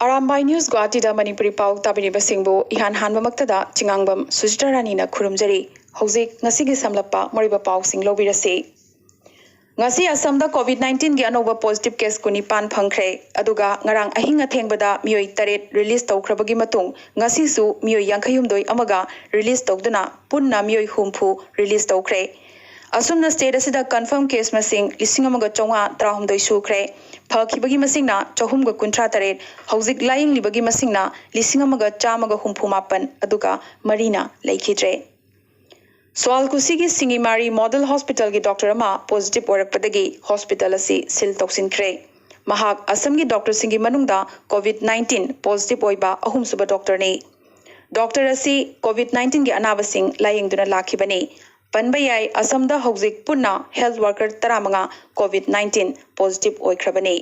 Arambai News Guwahati da Manipuri Pao tabiriba singbo ihan hanbamaktada chingangbam Sujita na khurumjari hojik ngasigi samlappa moriba pau sing lobirase ngasi Assam da COVID-19 gi anoba positive case kunipan phangkhre aduga ngarang ahinga thengbada mioi taret release tawkhrabagi matung ngasi su mioi yankhayumdoi amaga release tawduna punna mioi humpu release tawkhre asumna state asida confirm case masing lising amaga chonga trahumdoi sukre phakibagi masingna chahumga kunthra taret hojik lying libagi masingna lising amaga chamaga humpu mapan aduga marina laikhidre Swal kusigi Singimari Model Hospital gi doctor ama positive orakpadagi hospital asi sil toksinkre mahak Assam gi doctor singi manungda COVID-19 positive oiba ahum suba doctor ne doctor asi COVID-19 gi anabasing layingduna lakhibani panbayai Assam da hojik punna health worker taramanga COVID-19 positive oikrabani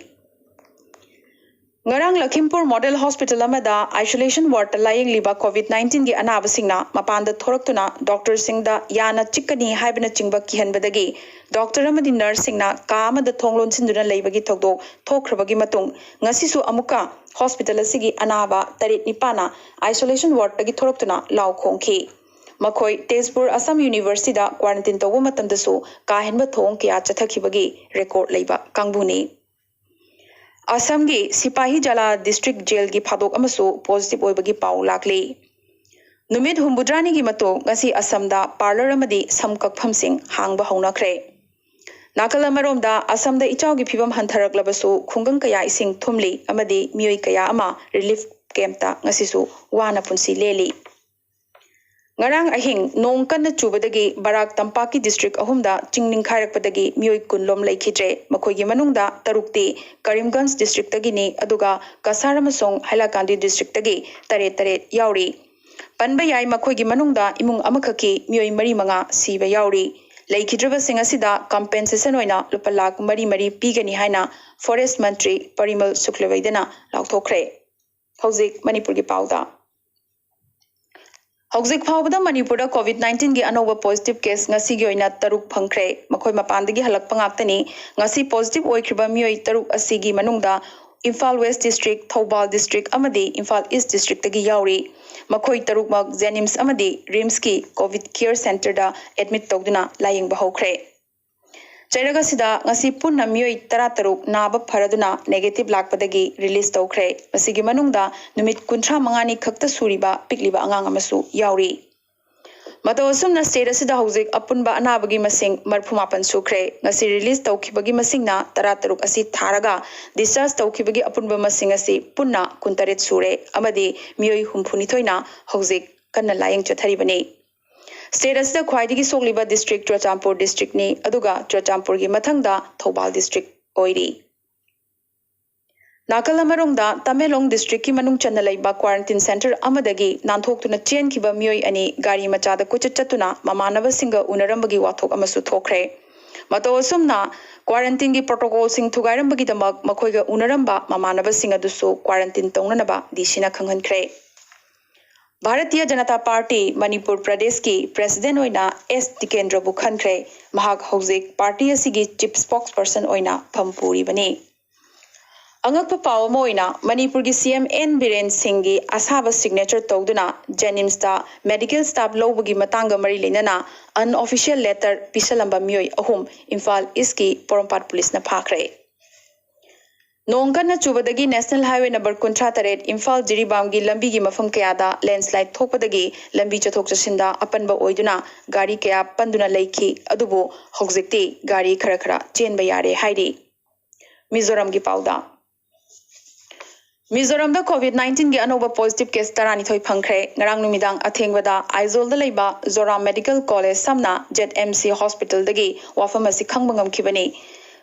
Ngarang Lakhimpur Model Hospital amada isolation ward lying liba COVID-19 gi anabasingna mapanda thoraktuna doctor singda yana chikani haibna chingba kihanbadagi doctor amadi nurse singna ka amada thonglon sinduna leibagi thokdok thokhrabagi matung ngasisu amuka hospital asigi anaba tarit nipana isolation ward tagi thoraktuna law khongki makhoi Tezpur Assam University da quarantine tawba matamdasu ka henba thong kya chathakibagi record leiba kangbuni Assam gi Sipahi Jala District Jail gi phadok amasu positive oibagi pau lakli numit humbudrani gi mato ngasi Assam da parlor amadi samkakpham sing hangba haunakre nakal amarom da Assam da ichau gi phibam hantharaklabasu khungang kaya ising thumli amadi mioi kaya ama relief camp ta ngasi su wana punsi leli Ngarang ahing nong kan chubadagi Barak Tampaki district ahumda chingning khairakpadagi mioi kunlom laikhidre makhoigi manungda tarukti Karimganj district tagini aduga Kasaramsong Hailakandi district tagi tare yauri panbayai makhoigi manungda imung amakhaki mioi mari manga siba yauri laikhidraba sing asida compensation oina lupa lakh mari pigani haina forest mantri Parimal Suklawaidana lauthokre hojik Manipur gi pauda Hojik phawbada Manipurda COVID-19 gi anoba positive case ngasi gi oina taruk phangkhre makhoi mapandagi halakpa ngaktani ngasi positive oikhriba mioi taruk asigi manungda Imphal West district Thoubal district amadi Imphal East district tagi yauri makhoi taruk mak Jenims amadi Rims ki COVID care center da admit tawduna laying bahokre Chairaga sida ngasi punna mioi taruk naba pharaduna negative lakpadagi release tawkhre masigi manungda numit kunthra mangani khakta suriba pikliba angang amasu yauri mato sumna state asida hojik apunba anabagi masing marphumapan sukre ngasi release tawkhibagi masingna taruk asi tharaga discharge tawkhibagi apunba masing asi punna kuntaret sure amadi mioi humphuni thoina hojik kanna laying chatharibani State asida khwaidigi sogliba district Chochampur district ni aduga Chochampur gi mathangda Thoubal district oiri Nakalamarongda Tamelong district ki manung channa laiba quarantine center amadagi nanthok tuna chen kiba mioi ani gari machada kuchatuna mamanaba singa unarambagi wathok amasu thokre mato sumna quarantine gi protocol sing thugairambagi damak makhoiga unaramba mamanaba singa dusu quarantine tongnanaba disina khanghankre Bharatiya Janata Party Manipur Pradesh ki President oina S. Tikendra Bukhankre mahak hojik party asigi chief spokesperson oina phampuri bani Angakpa pawmo oina Manipur gi CM N Biren Singh gi asaba signature tawduna Jenims da medical staff lobagi matanga mari lenana unofficial letter pisalamba mioi ahum Imphal East ki Porompat police na phakre Nongkana chubadagi National Highway number kuntra taret Imphal Jiribam gi lambi gi mafam kayada landslide thokpadagi lambi chathok chasinda apanba oiduna gari kaya panduna leikhi adubu hojikti gari khara chenba yare hairi Mizoram gi pauda Mizoram da COVID-19 gi anoba positive case tarani thoi phangkhre ngarang numidang athengbada Aizol da leiba Zoram Medical College samna ZMC Hospital dagi wafam asi khangbangam khibani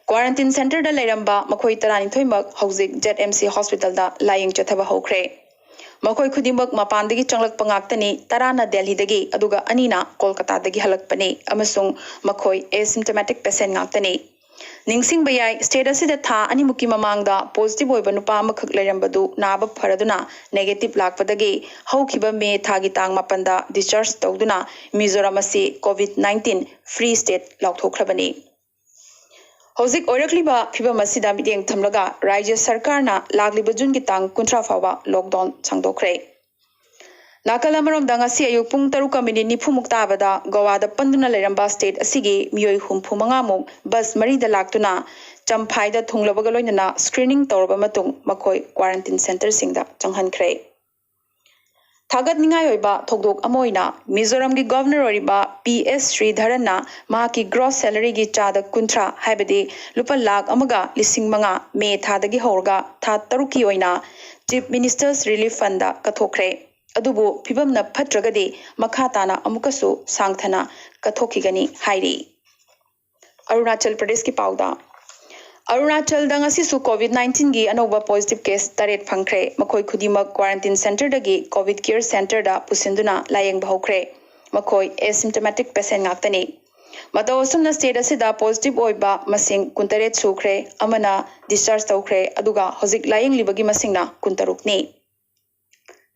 Quarantine center da leiramba makhoi tarani thoimak hojik ZMC Hospital da lying chathaba hokre makhoi khudimak mapandagi changlak pangaktani tarana Delhi dagi aduga anina Kolkata dagi halakpani amasung makhoi asymptomatic patient ngaktani ningsing bayai state asida tha animuki mamangda positive oiba nupa amakhak leirambadu naba pharaduna negative lakpadagi hokhiba me thagi tang mapanda discharge tawduna Mizoram asi COVID-19 free state lauthokhrabani Hojik oirakliba phibam asida mideng thamlaga Rajya Sarkarna lagliba June ki tang kuntra fawa lockdown changdokre. Nakal amarom dangasi ayuk pung 3:40 tabada Guwahati panduna leramba state asigi miyoi humpu mangamuk bus marida laktuna champhaida thunglabaga loinana screening tawraba matung makoi quarantine center singda changhankre. Thagat ningai oiba thokdok amoina Mizoram gi governor oriba PS Sridharanna mahaki gross salary gi chada kuntra haibadi lupa lakh amaga lising manga me thadagi horga tha taruki oina chief ministers relief fund da kathokre adubu phibamna phatragadi makhatana amukasu sangthana kathokigani hairi. Arunachal Pradesh ki pauda Arunachal dangasi su COVID-19 gi anova positive case taret phangkre makoi khudima quarantine center dagi COVID care center da pusinduna layeng bahokre makoi asymptomatic patient ngaktani mata osumna state asida positive oiba masing kuntaret sukre amana discharge tawkre aduga hojik layeng libagi masingna kuntarukni.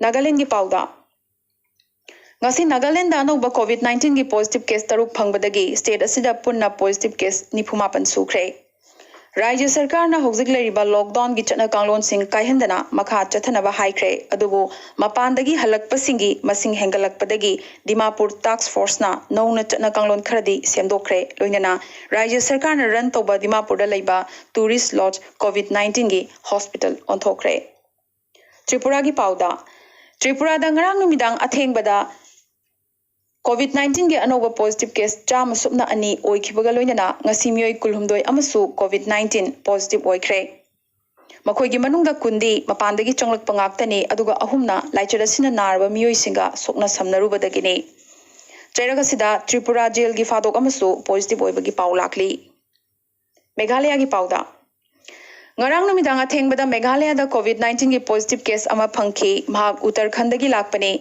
Nagaland gi pauda ngasi Nagaland da anova COVID-19 gi positive case taruk phangbadagi state asida punna positive case 98 sukre. Rajya Sarkarna hojik leriba lockdown gi chana kanglon sing kaihendana makha chathanaba haikre adubu mapandagi halakpasingi masing hengalakpadagi Dimapur task force na nauna chana kanglon kharadi semdokre loinana Rajya Sarkarna run toba Dimapur da leiba tourist lodge COVID-19 gi hospital onthokre. Tripura gi pauda Tripura da ngarang numidang athengbada COVID-19 ge anova positive case chama subna ani oikhibaga loinana ngasi mioi kulhumdoi amasu COVID-19 positive oikre makoi gi manungda kundi mapandagi changlak pangaktani aduga ahumna laichara sina narba mioi singa sokna samnarubadagini chairaga sida Tripura jail gi fadok amasu positive oibagi paulakli. Meghalaya gi pauda ngarang numidang athengbada Meghalaya da COVID-19 gi positive case ama phangki mahak Uttarakhand gi lakpani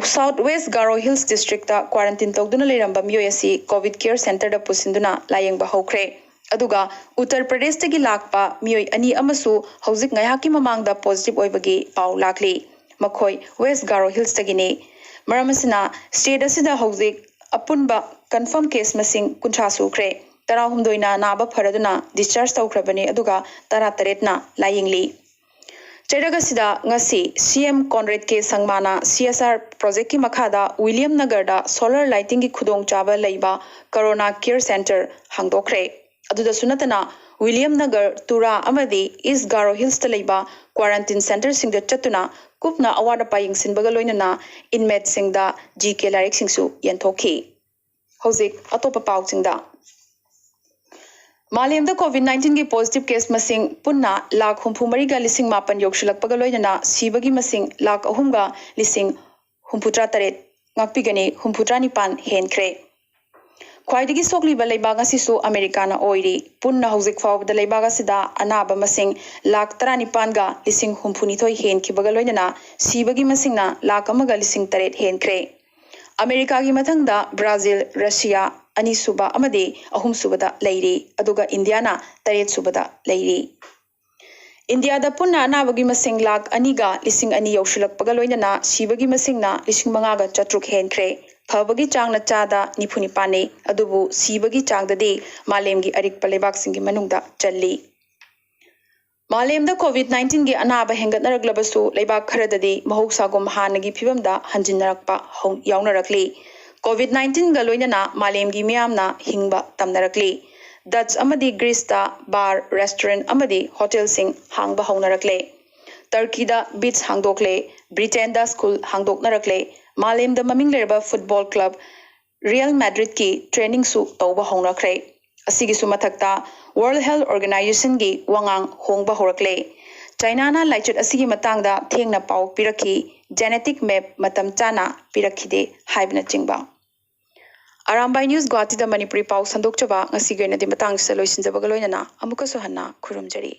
South West Garo Hills District da quarantine tawduna leramba miyoi asi COVID care center da pusinduna layeng bahokre aduga Uttar Pradesh tagi lakpa miyoi ani amasu hojik ngayaki mamangda positive oibagi pau lakli makhoi West Garo Hills tagini maramasina state asida hojik apunba confirm case masing kuntra sukre tarahumdoina naba pharaduna discharge tawkrabani aduga taratretna layengli. Chairaga sida ngasi CM Conrad K Sangmana CSR project ki makhada William Nagar da solar lighting ki khudong chaba leiba Corona Care Center hangdokre aduda sunatana William Nagar Tura amadi East Garo Hills ta leiba quarantine center singda chatuna kupna award pa yingsin baga loinana inmate singda GK larik singsu yenthoki. Hojik atopa paw singda Malemda COVID-19 gi positive case masing punna lakh humpumari ga lising mapan yokshilak pagaloinana sibagi masing lakh ahumga lising humputra taret ngakpigani humputra nipan henkre. Khwaidagi sokli ba leibaga sisu Americana oiri punna hojik fawda leibaga sida anaba masing lakh 19 ga lising humpuni thoi henki bagaloinana sibagi masingna lakh amaga lising taret henkre. America gi mathangda Brazil, Russia ani suba amade ahum subada leiri aduga Indiana taret subada leiri. India da punna anabagi masing lakh aniga lising ani yaushilak pagaloinana sibagi masingna lising mangaga chatruk henkre phabagi changna chada nipuni pane adubu sibagi changdadi malemgi arik palebak singi manungda challi. Malemda COVID-19 gi anaba hengatnaraglabasu leibak kharadadi mahoksagum hanagi phibamda hanjinnarakpa yaunarakli. COVID-19 ga loinana malemgi miyamna hingba tamnarakli. Dutch amadi Greece da bar, restaurant amadi hotel sing hangba haunarakle. Turkey da beach hangdokle, Britain da school hangdoknarakle. Malemda maming lerba football club Real Madrid ki training su tawba haunakre. Asigi su mathakta World Health Organization gi wangang hongba horakle. China na laichut asigi matangda thengna pau pirakhi genetic map matam chana pirakhide haibna chingba. Arambai News Guwahati da Manipuri Pao sandok chaba ngasi gena di matang sa loisin jabagaloina na amuka sohanna khurumjari.